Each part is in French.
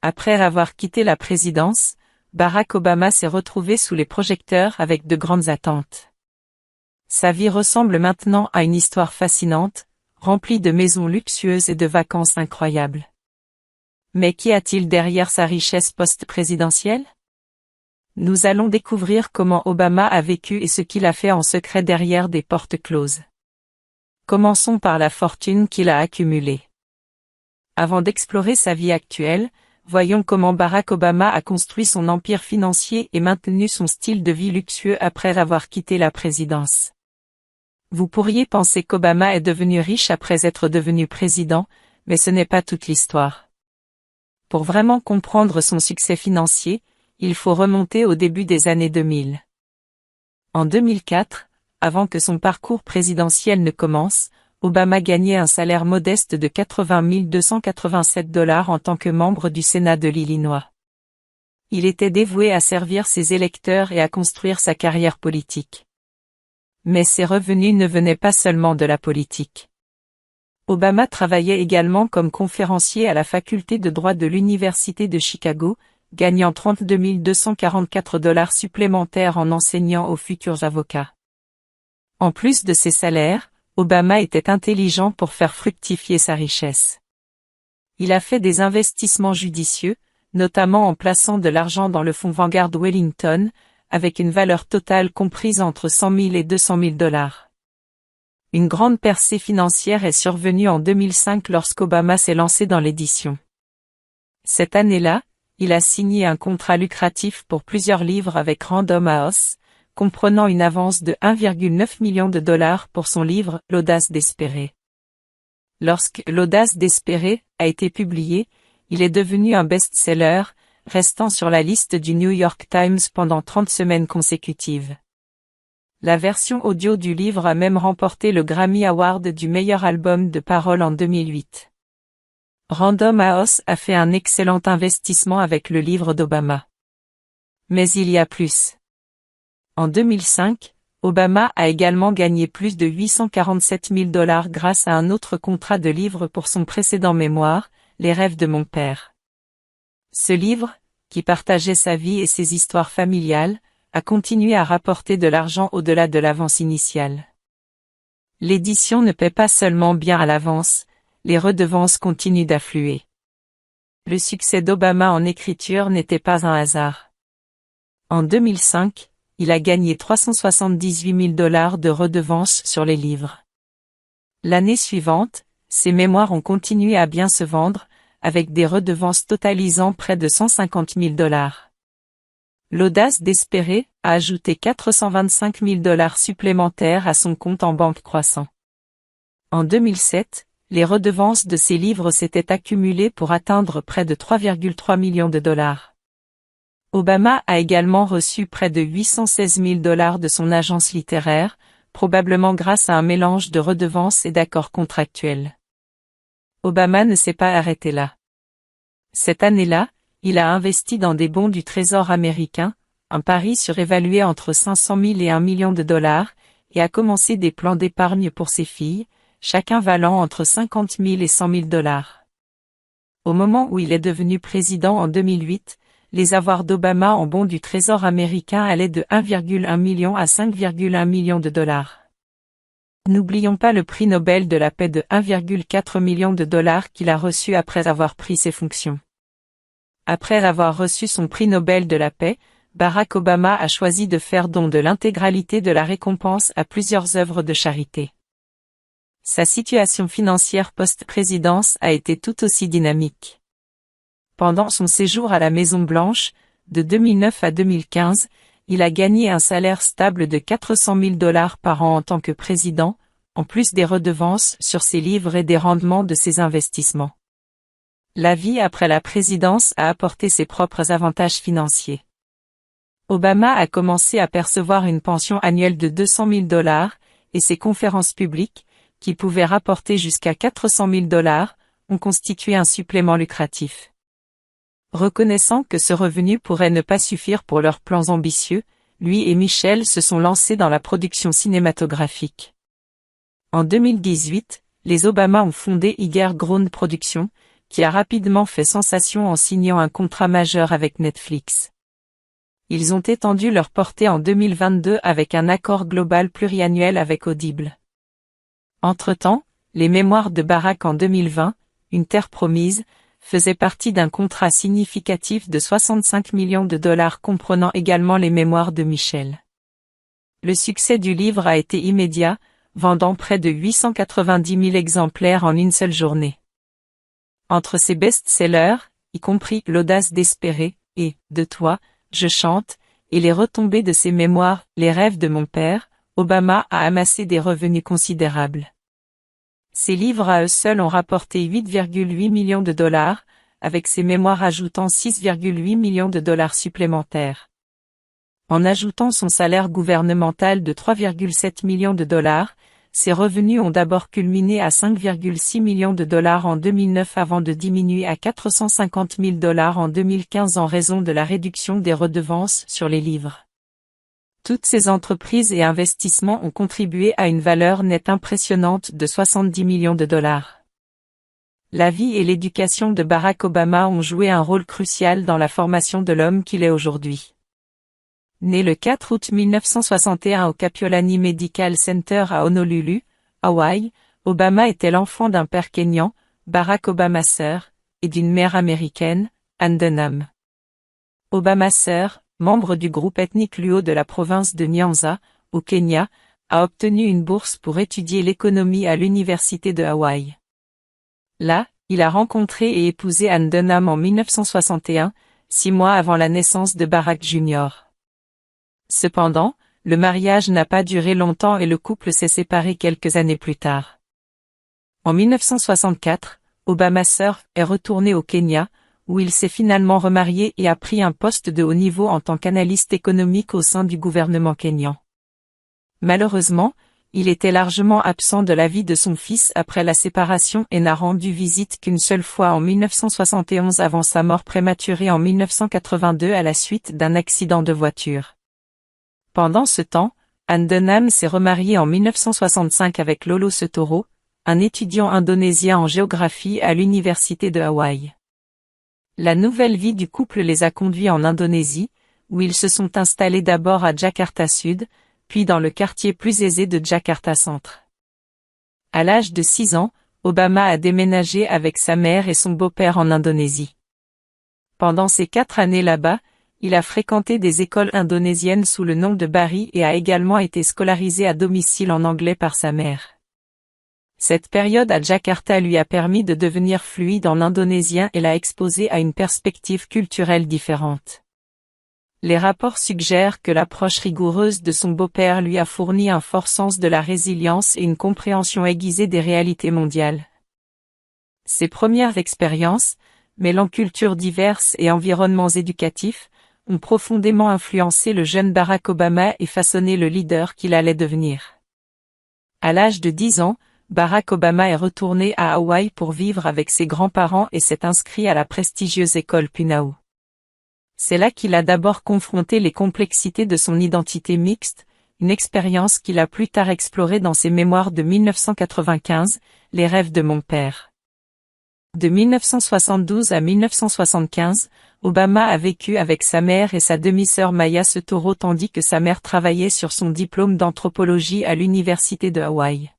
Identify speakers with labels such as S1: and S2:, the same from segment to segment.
S1: Après avoir quitté la présidence, Barack Obama s'est retrouvé sous les projecteurs avec de grandes attentes. Sa vie ressemble maintenant à une histoire fascinante, remplie de maisons luxueuses et de vacances incroyables. Mais qu'y a-t-il derrière sa richesse post-présidentielle? Nous allons découvrir comment Obama a vécu et ce qu'il a fait en secret derrière des portes closes. Commençons par la fortune qu'il a accumulée. Avant d'explorer sa vie actuelle, voyons comment Barack Obama a construit son empire financier et maintenu son style de vie luxueux après avoir quitté la présidence. Vous pourriez penser qu'Obama est devenu riche après être devenu président, mais ce n'est pas toute l'histoire. Pour vraiment comprendre son succès financier, il faut remonter au début des années 2000. En 2004, avant que son parcours présidentiel ne commence, Obama gagnait un salaire modeste de 80 287 $ en tant que membre du Sénat de l'Illinois. Il était dévoué à servir ses électeurs et à construire sa carrière politique. Mais ses revenus ne venaient pas seulement de la politique. Obama travaillait également comme conférencier à la faculté de droit de l'Université de Chicago, gagnant 32 244 $ supplémentaires en enseignant aux futurs avocats. En plus de ses salaires, Obama était intelligent pour faire fructifier sa richesse. Il a fait des investissements judicieux, notamment en plaçant de l'argent dans le fonds Vanguard Wellington, avec une valeur totale comprise entre 100 000 et 200 000 $. Une grande percée financière est survenue en 2005 lorsqu'Obama s'est lancé dans l'édition. Cette année-là, il a signé un contrat lucratif pour plusieurs livres avec Random House, comprenant une avance de 1,9 million de $ pour son livre « L'audace d'espérer ». Lorsque « L'audace d'espérer » a été publié, il est devenu un best-seller, restant sur la liste du New York Times pendant 30 semaines consécutives. La version audio du livre a même remporté le Grammy Award du meilleur album de paroles en 2008. Random House a fait un excellent investissement avec le livre d'Obama. Mais il y a plus. En 2005, Obama a également gagné plus de 847 000 $ grâce à un autre contrat de livre pour son précédent mémoire, Les rêves de mon père. Ce livre, qui partageait sa vie et ses histoires familiales, a continué à rapporter de l'argent au-delà de l'avance initiale. L'édition ne paie pas seulement bien à l'avance, les redevances continuent d'affluer. Le succès d'Obama en écriture n'était pas un hasard. En 2005, il a gagné 378 000 $ de redevances sur les livres. L'année suivante, ses mémoires ont continué à bien se vendre, avec des redevances totalisant près de 150 000 $. L'audace d'espérer a ajouté 425 000 $ supplémentaires à son compte en banque croissant. En 2007, les redevances de ses livres s'étaient accumulées pour atteindre près de 3,3 millions de $. Obama a également reçu près de 816 000 $ de son agence littéraire, probablement grâce à un mélange de redevances et d'accords contractuels. Obama ne s'est pas arrêté là. Cette année-là, il a investi dans des bons du Trésor américain, un pari surévalué entre 500 000 et 1 million de $, et a commencé des plans d'épargne pour ses filles, chacun valant entre 50 000 et 100 000 $. Au moment où il est devenu président en 2008, les avoirs d'Obama en bons du Trésor américain allaient de 1,1 million à 5,1 millions de $. N'oublions pas le prix Nobel de la paix de 1,4 million de $ qu'il a reçu après avoir pris ses fonctions. Après avoir reçu son prix Nobel de la paix, Barack Obama a choisi de faire don de l'intégralité de la récompense à plusieurs œuvres de charité. Sa situation financière post-présidence a été tout aussi dynamique. Pendant son séjour à la Maison-Blanche, de 2009 à 2015, il a gagné un salaire stable de 400 000 $ par an en tant que président, en plus des redevances sur ses livres et des rendements de ses investissements. La vie après la présidence a apporté ses propres avantages financiers. Obama a commencé à percevoir une pension annuelle de 200 000 $, et ses conférences publiques, qui pouvaient rapporter jusqu'à 400 000 $, ont constitué un supplément lucratif. Reconnaissant que ce revenu pourrait ne pas suffire pour leurs plans ambitieux, lui et Michelle se sont lancés dans la production cinématographique. En 2018, les Obama ont fondé Higher Ground Productions, qui a rapidement fait sensation en signant un contrat majeur avec Netflix. Ils ont étendu leur portée en 2022 avec un accord global pluriannuel avec Audible. Entre-temps, les Mémoires de Barack en 2020, Une terre promise, faisaient partie d'un contrat significatif de 65 millions de dollars comprenant également les Mémoires de Michelle. Le succès du livre a été immédiat, vendant près de 890 000 exemplaires en une seule journée. Entre ses best-sellers, y compris L'audace d'espérer, et De toi, je chante, et les retombées de ses mémoires, Les rêves de mon père, Obama a amassé des revenus considérables. Ses livres à eux seuls ont rapporté 8,8 millions de dollars, avec ses mémoires ajoutant 6,8 millions de dollars supplémentaires. En ajoutant son salaire gouvernemental de 3,7 millions de dollars, ses revenus ont d'abord culminé à 5,6 millions de dollars en 2009 avant de diminuer à 450 000 dollars en 2015 en raison de la réduction des redevances sur les livres. Toutes ces entreprises et investissements ont contribué à une valeur nette impressionnante de 70 millions de dollars. La vie et l'éducation de Barack Obama ont joué un rôle crucial dans la formation de l'homme qu'il est aujourd'hui. Né le 4 août 1961 au Kapiolani Medical Center à Honolulu, Hawaï, Obama était l'enfant d'un père kényan, Barack Obama Sr., et d'une mère américaine, Ann Dunham. Obama Sr., membre du groupe ethnique Luo de la province de Nyanza, au Kenya, a obtenu une bourse pour étudier l'économie à l'université de Hawaï. Là, il a rencontré et épousé Ann Dunham en 1961, 6 mois avant la naissance de Barack Jr. Cependant, le mariage n'a pas duré longtemps et le couple s'est séparé quelques années plus tard. En 1964, Obama Sr. est retourné au Kenya, où il s'est finalement remarié et a pris un poste de haut niveau en tant qu'analyste économique au sein du gouvernement kényan. Malheureusement, il était largement absent de la vie de son fils après la séparation et n'a rendu visite qu'une seule fois en 1971 avant sa mort prématurée en 1982 à la suite d'un accident de voiture. Pendant ce temps, Ann Dunham s'est remariée en 1965 avec Lolo Setoro, un étudiant indonésien en géographie à l'université de Hawaï. La nouvelle vie du couple les a conduits en Indonésie, où ils se sont installés d'abord à Jakarta Sud, puis dans le quartier plus aisé de Jakarta Centre. À l'âge de 6 ans, Obama a déménagé avec sa mère et son beau-père en Indonésie. Pendant ces 4 années là-bas, il a fréquenté des écoles indonésiennes sous le nom de Bari et a également été scolarisé à domicile en anglais par sa mère. Cette période à Jakarta lui a permis de devenir fluide en indonésien et l'a exposé à une perspective culturelle différente. Les rapports suggèrent que l'approche rigoureuse de son beau-père lui a fourni un fort sens de la résilience et une compréhension aiguisée des réalités mondiales. Ses premières expériences, mêlant cultures diverses et environnements éducatifs, ont profondément influencé le jeune Barack Obama et façonné le leader qu'il allait devenir. À l'âge de 10 ans, Barack Obama est retourné à Hawaï pour vivre avec ses grands-parents et s'est inscrit à la prestigieuse école Punahou. C'est là qu'il a d'abord confronté les complexités de son identité mixte, une expérience qu'il a plus tard explorée dans ses mémoires de 1995, Les rêves de mon père. De 1972 à 1975, Obama a vécu avec sa mère et sa demi-sœur Maya Setoro tandis que sa mère travaillait sur son diplôme d'anthropologie à l'université de Hawaï.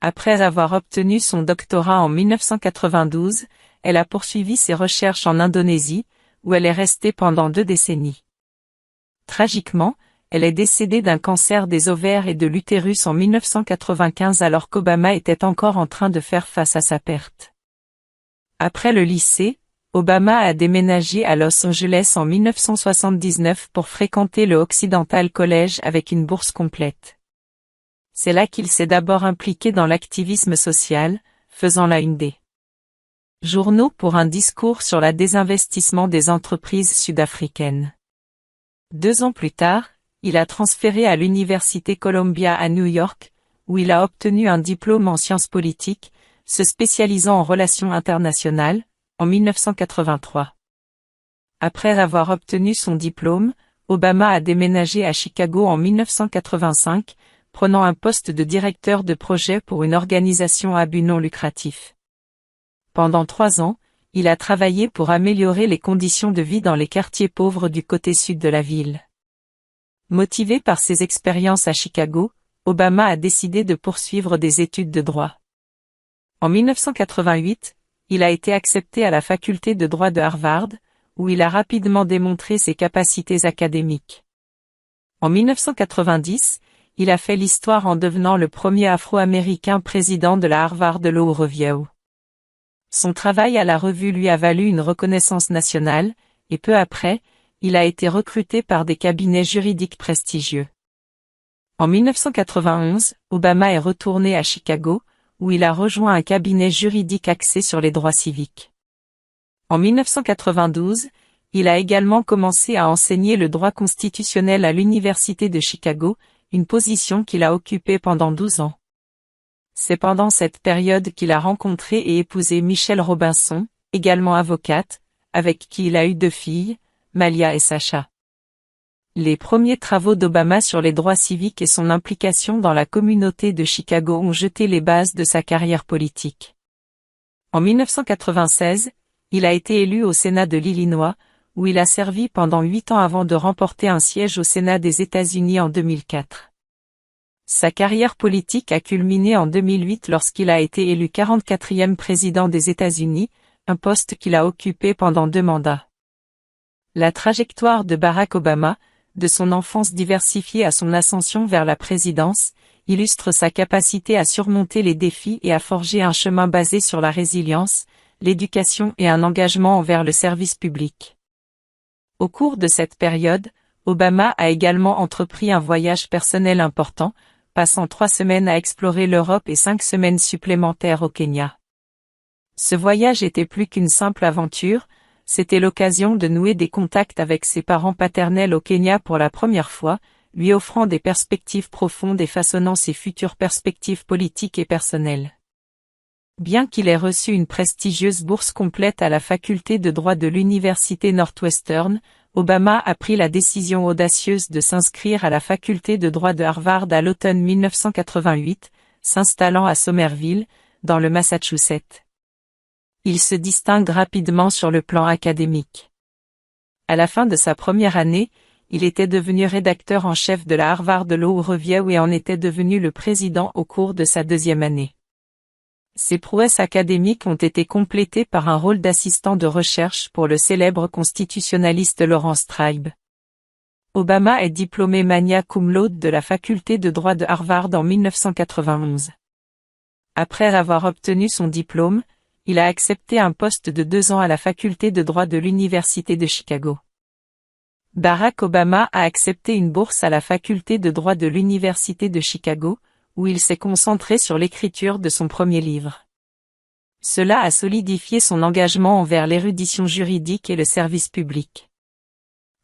S1: Après avoir obtenu son doctorat en 1992, elle a poursuivi ses recherches en Indonésie, où elle est restée pendant 2 décennies. Tragiquement, elle est décédée d'un cancer des ovaires et de l'utérus en 1995 alors qu'Obama était encore en train de faire face à sa perte. Après le lycée, Obama a déménagé à Los Angeles en 1979 pour fréquenter le Occidental College avec une bourse complète. C'est là qu'il s'est d'abord impliqué dans l'activisme social, faisant la une des journaux pour un discours sur la désinvestissement des entreprises sud-africaines. 2 ans plus tard, il a transféré à l'Université Columbia à New York, où il a obtenu un diplôme en sciences politiques, se spécialisant en relations internationales, en 1983. Après avoir obtenu son diplôme, Obama a déménagé à Chicago en 1985, prenant un poste de directeur de projet pour une organisation à but non lucratif. Pendant 3 ans, il a travaillé pour améliorer les conditions de vie dans les quartiers pauvres du côté sud de la ville. Motivé par ses expériences à Chicago, Obama a décidé de poursuivre des études de droit. En 1988, il a été accepté à la faculté de droit de Harvard, où il a rapidement démontré ses capacités académiques. En 1990, il a fait l'histoire en devenant le premier Afro-Américain président de la Harvard Law Review. Son travail à la revue lui a valu une reconnaissance nationale, et peu après, il a été recruté par des cabinets juridiques prestigieux. En 1991, Obama est retourné à Chicago, où il a rejoint un cabinet juridique axé sur les droits civiques. En 1992, il a également commencé à enseigner le droit constitutionnel à l'Université de Chicago, une position qu'il a occupée pendant 12 ans. C'est pendant cette période qu'il a rencontré et épousé Michelle Robinson, également avocate, avec qui il a eu 2 filles, Malia et Sacha. Les premiers travaux d'Obama sur les droits civiques et son implication dans la communauté de Chicago ont jeté les bases de sa carrière politique. En 1996, il a été élu au Sénat de l'Illinois, où il a servi pendant 8 ans avant de remporter un siège au Sénat des États-Unis en 2004. Sa carrière politique a culminé en 2008 lorsqu'il a été élu 44e président des États-Unis, un poste qu'il a occupé pendant 2 mandats. La trajectoire de Barack Obama, de son enfance diversifiée à son ascension vers la présidence, illustre sa capacité à surmonter les défis et à forger un chemin basé sur la résilience, l'éducation et un engagement envers le service public. Au cours de cette période, Obama a également entrepris un voyage personnel important, passant 3 semaines à explorer l'Europe et 5 semaines supplémentaires au Kenya. Ce voyage était plus qu'une simple aventure, c'était l'occasion de nouer des contacts avec ses parents paternels au Kenya pour la première fois, lui offrant des perspectives profondes et façonnant ses futures perspectives politiques et personnelles. Bien qu'il ait reçu une prestigieuse bourse complète à la faculté de droit de l'université Northwestern, Obama a pris la décision audacieuse de s'inscrire à la faculté de droit de Harvard à l'automne 1988, s'installant à Somerville, dans le Massachusetts. Il se distingue rapidement sur le plan académique. À la fin de sa première année, il était devenu rédacteur en chef de la Harvard Law Review et en était devenu le président au cours de sa 2e année. Ses prouesses académiques ont été complétées par un rôle d'assistant de recherche pour le célèbre constitutionnaliste Laurence Tribe. Obama est diplômé magna cum laude de la faculté de droit de Harvard en 1991. Après avoir obtenu son diplôme, il a accepté un poste de 2 ans à la faculté de droit de l'Université de Chicago. Barack Obama a accepté une bourse à la faculté de droit de l'Université de Chicago, où il s'est concentré sur l'écriture de son premier livre. Cela a solidifié son engagement envers l'érudition juridique et le service public.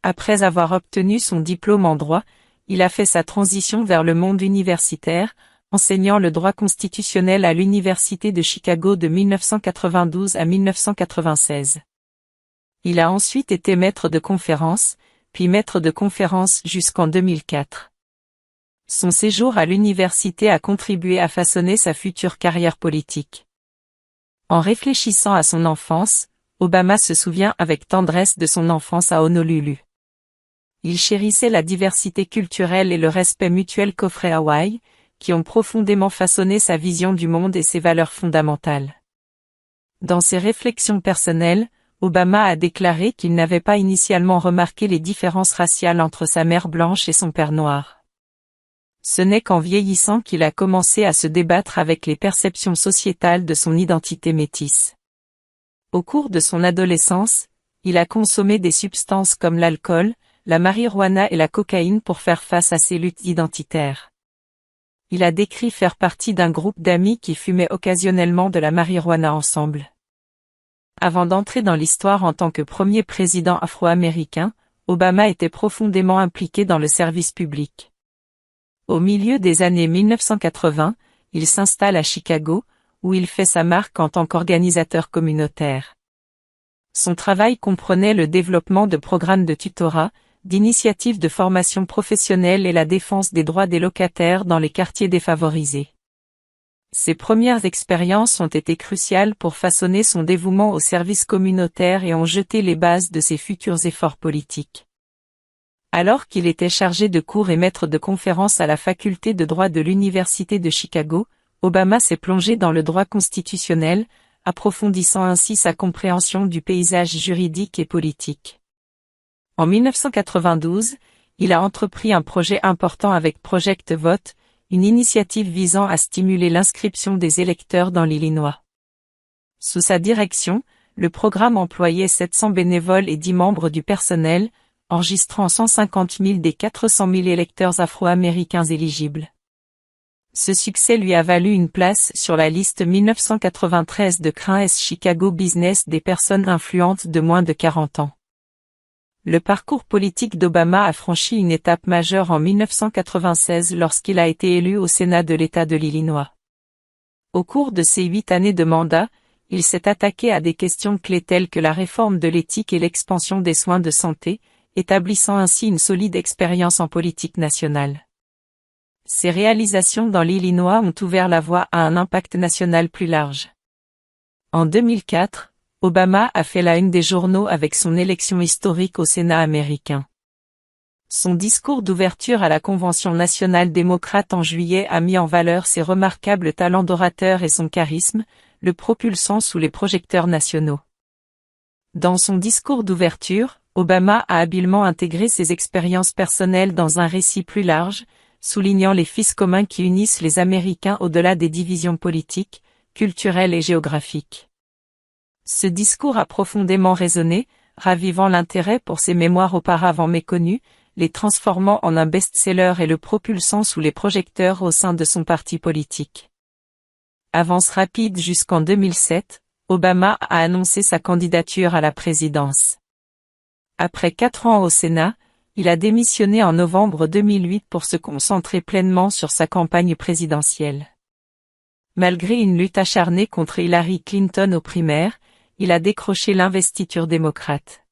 S1: Après avoir obtenu son diplôme en droit, il a fait sa transition vers le monde universitaire, enseignant le droit constitutionnel à l'Université de Chicago de 1992 à 1996. Il a ensuite été maître de conférences, puis maître de conférences jusqu'en 2004. Son séjour à l'université a contribué à façonner sa future carrière politique. En réfléchissant à son enfance, Obama se souvient avec tendresse de son enfance à Honolulu. Il chérissait la diversité culturelle et le respect mutuel qu'offrait Hawaï, qui ont profondément façonné sa vision du monde et ses valeurs fondamentales. Dans ses réflexions personnelles, Obama a déclaré qu'il n'avait pas initialement remarqué les différences raciales entre sa mère blanche et son père noir. Ce n'est qu'en vieillissant qu'il a commencé à se débattre avec les perceptions sociétales de son identité métisse. Au cours de son adolescence, il a consommé des substances comme l'alcool, la marijuana et la cocaïne pour faire face à ses luttes identitaires. Il a décrit faire partie d'un groupe d'amis qui fumaient occasionnellement de la marijuana ensemble. Avant d'entrer dans l'histoire en tant que premier président afro-américain, Obama était profondément impliqué dans le service public. Au milieu des années 1980, il s'installe à Chicago, où il fait sa marque en tant qu'organisateur communautaire. Son travail comprenait le développement de programmes de tutorat, d'initiatives de formation professionnelle et la défense des droits des locataires dans les quartiers défavorisés. Ces premières expériences ont été cruciales pour façonner son dévouement au service communautaire et ont jeté les bases de ses futurs efforts politiques. Alors qu'il était chargé de cours et maître de conférences à la faculté de droit de l'Université de Chicago, Obama s'est plongé dans le droit constitutionnel, approfondissant ainsi sa compréhension du paysage juridique et politique. En 1992, il a entrepris un projet important avec Project Vote, une initiative visant à stimuler l'inscription des électeurs dans l'Illinois. Sous sa direction, le programme employait 700 bénévoles et 10 membres du personnel, enregistrant 150 000 des 400 000 électeurs afro-américains éligibles. Ce succès lui a valu une place sur la liste 1993 de CRINES Chicago Business des personnes influentes de moins de 40 ans. Le parcours politique d'Obama a franchi une étape majeure en 1996 lorsqu'il a été élu au Sénat de l'État de l'Illinois. Au cours de ses 8 années de mandat, il s'est attaqué à des questions clés telles que la réforme de l'éthique et l'expansion des soins de santé, établissant ainsi une solide expérience en politique nationale. Ses réalisations dans l'Illinois ont ouvert la voie à un impact national plus large. En 2004, Obama a fait la une des journaux avec son élection historique au Sénat américain. Son discours d'ouverture à la Convention nationale démocrate en juillet a mis en valeur ses remarquables talents d'orateur et son charisme, le propulsant sous les projecteurs nationaux. Dans son discours d'ouverture, Obama a habilement intégré ses expériences personnelles dans un récit plus large, soulignant les fils communs qui unissent les Américains au-delà des divisions politiques, culturelles et géographiques. Ce discours a profondément résonné, ravivant l'intérêt pour ses mémoires auparavant méconnues, les transformant en un best-seller et le propulsant sous les projecteurs au sein de son parti politique. Avance rapide jusqu'en 2007, Obama a annoncé sa candidature à la présidence. Après 4 ans au Sénat, il a démissionné en novembre 2008 pour se concentrer pleinement sur sa campagne présidentielle. Malgré une lutte acharnée contre Hillary Clinton aux primaires, il a décroché l'investiture démocrate.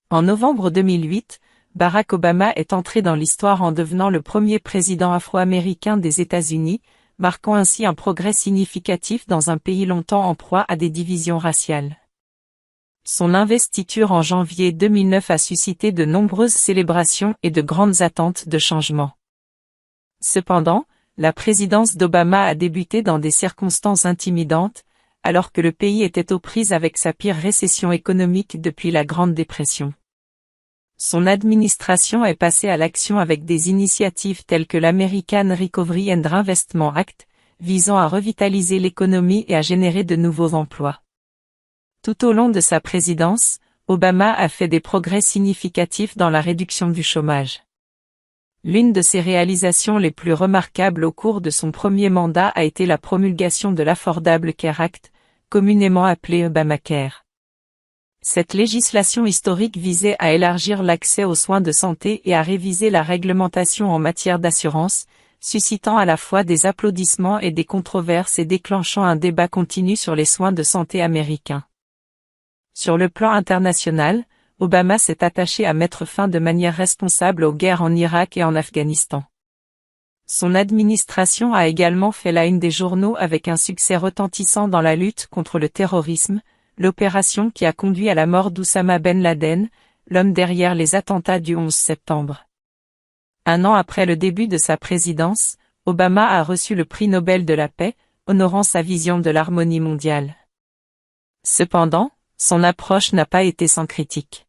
S1: En novembre 2008, Barack Obama est entré dans l'histoire en devenant le premier président afro-américain des États-Unis, marquant ainsi un progrès significatif dans un pays longtemps en proie à des divisions raciales. Son investiture en janvier 2009 a suscité de nombreuses célébrations et de grandes attentes de changement. Cependant, la présidence d'Obama a débuté dans des circonstances intimidantes, alors que le pays était aux prises avec sa pire récession économique depuis la Grande Dépression. Son administration est passée à l'action avec des initiatives telles que l'American Recovery and Reinvestment Act, visant à revitaliser l'économie et à générer de nouveaux emplois. Tout au long de sa présidence, Obama a fait des progrès significatifs dans la réduction du chômage. L'une de ses réalisations les plus remarquables au cours de son premier mandat a été la promulgation de l'Affordable Care Act, communément appelé Obamacare. Cette législation historique visait à élargir l'accès aux soins de santé et à réviser la réglementation en matière d'assurance, suscitant à la fois des applaudissements et des controverses et déclenchant un débat continu sur les soins de santé américains. Sur le plan international, Obama s'est attaché à mettre fin de manière responsable aux guerres en Irak et en Afghanistan. Son administration a également fait la une des journaux avec un succès retentissant dans la lutte contre le terrorisme, l'opération qui a conduit à la mort d'Oussama Ben Laden, l'homme derrière les attentats du 11 septembre. Un an après le début de sa présidence, Obama a reçu le prix Nobel de la paix, honorant sa vision de l'harmonie mondiale. Cependant, son approche n'a pas été sans critique.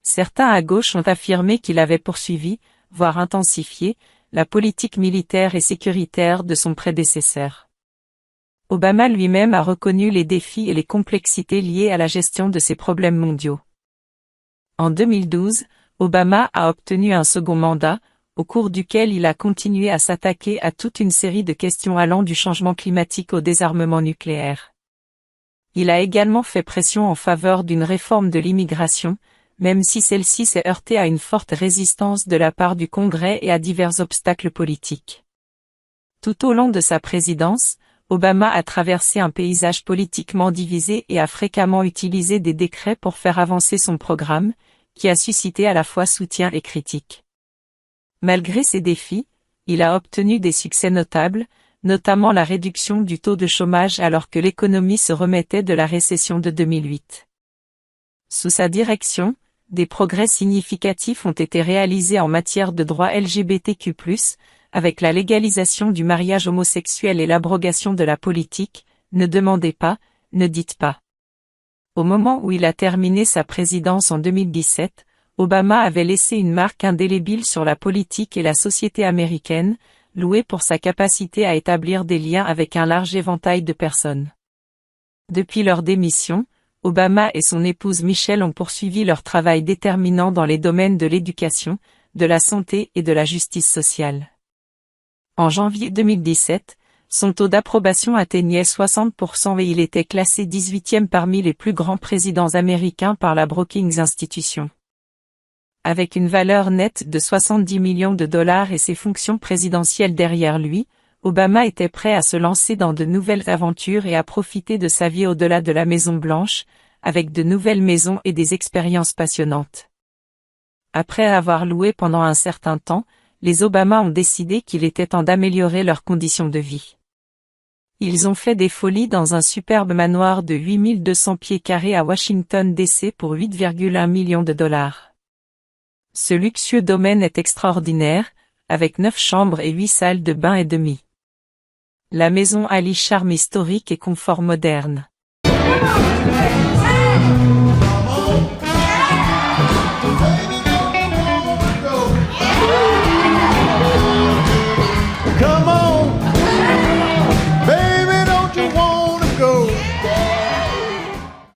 S1: Certains à gauche ont affirmé qu'il avait poursuivi, voire intensifié, la politique militaire et sécuritaire de son prédécesseur. Obama lui-même a reconnu les défis et les complexités liées à la gestion de ces problèmes mondiaux. En 2012, Obama a obtenu un second mandat, au cours duquel il a continué à s'attaquer à toute une série de questions allant du changement climatique au désarmement nucléaire. Il a également fait pression en faveur d'une réforme de l'immigration, même si celle-ci s'est heurtée à une forte résistance de la part du Congrès et à divers obstacles politiques. Tout au long de sa présidence, Obama a traversé un paysage politiquement divisé et a fréquemment utilisé des décrets pour faire avancer son programme, qui a suscité à la fois soutien et critique. Malgré ces défis, il a obtenu des succès notables, notamment la réduction du taux de chômage alors que l'économie se remettait de la récession de 2008. Sous sa direction, des progrès significatifs ont été réalisés en matière de droits LGBTQ+, avec la légalisation du mariage homosexuel et l'abrogation de la politique « Ne demandez pas, ne dites pas ». Au moment où il a terminé sa présidence en 2017, Obama avait laissé une marque indélébile sur la politique et la société américaine, loué pour sa capacité à établir des liens avec un large éventail de personnes. Depuis leur démission, Obama et son épouse Michelle ont poursuivi leur travail déterminant dans les domaines de l'éducation, de la santé et de la justice sociale. En janvier 2017, son taux d'approbation atteignait 60% et il était classé 18e parmi les plus grands présidents américains par la Brookings Institution. Avec une valeur nette de 70 millions de dollars et ses fonctions présidentielles derrière lui, Obama était prêt à se lancer dans de nouvelles aventures et à profiter de sa vie au-delà de la Maison-Blanche, avec de nouvelles maisons et des expériences passionnantes. Après avoir loué pendant un certain temps, les Obama ont décidé qu'il était temps d'améliorer leurs conditions de vie. Ils ont fait des folies dans un superbe manoir de 8200 pieds carrés à Washington DC pour 8,1 millions de dollars. Ce luxueux domaine est extraordinaire, avec 9 chambres et 8 salles de bain et demi. La maison allie charme historique et confort moderne.